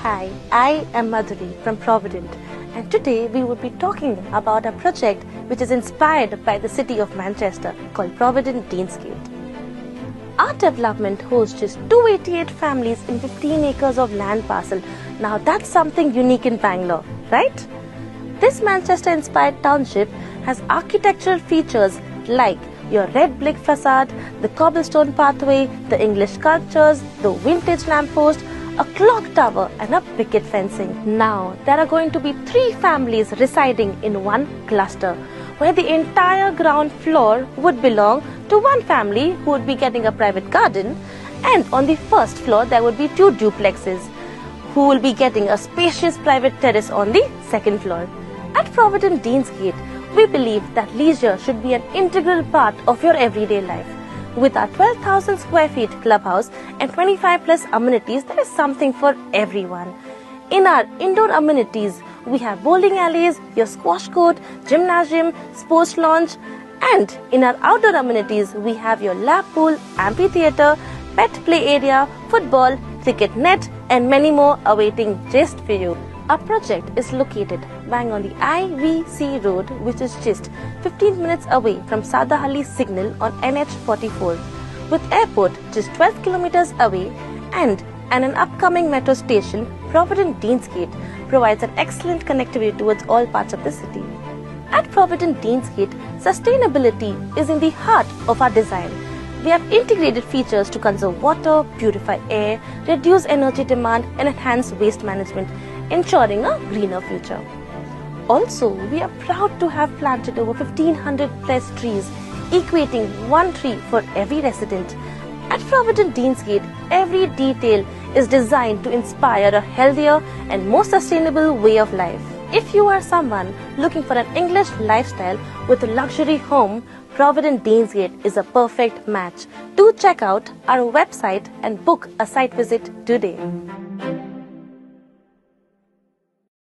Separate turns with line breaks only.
Hi, I am Madhuri from Provident, and today we will be talking about a project which is inspired by the city of Manchester called Provident Deansgate. Our development hosts just 288 families in 15 acres of land parcel. Now that's something unique in Bangalore, right? This Manchester-inspired township has architectural features like your red brick facade, the cobblestone pathway, the English sculptures, the vintage lamppost, a clock tower and a picket fencing. Now, there are going to be 3 families residing in one cluster, where the entire ground floor would belong to one family who would be getting a private garden, and on the first floor there would be 2 duplexes who will be getting a spacious private terrace on the second floor. At Provident Deansgate, we believe that leisure should be an integral part of your everyday life. With our 12,000 square feet clubhouse and 25 plus amenities, there is something for everyone. In our indoor amenities, we have bowling alleys, your squash court, gymnasium, sports lounge, and in our outdoor amenities, we have your lap pool, amphitheatre, pet play area, football, cricket net, and many more awaiting just for you. Our project is located bang on the IVC Road, which is just 15 minutes away from Sadahalli signal on NH44, with airport just 12 kilometers away and an upcoming metro station. Provident Deansgate provides an excellent connectivity towards all parts of the city. At Provident Deansgate, sustainability is in the heart of our design. We have integrated features to conserve water, purify air, reduce energy demand and enhance waste management, ensuring a greener future. Also, we are proud to have planted over 1500 plus trees, equating 1 tree for every resident. At Provident Deansgate, every detail is designed to inspire a healthier and more sustainable way of life. If you are someone looking for an English lifestyle with a luxury home, Provident Deansgate is a perfect match. Do check out our website and book a site visit today.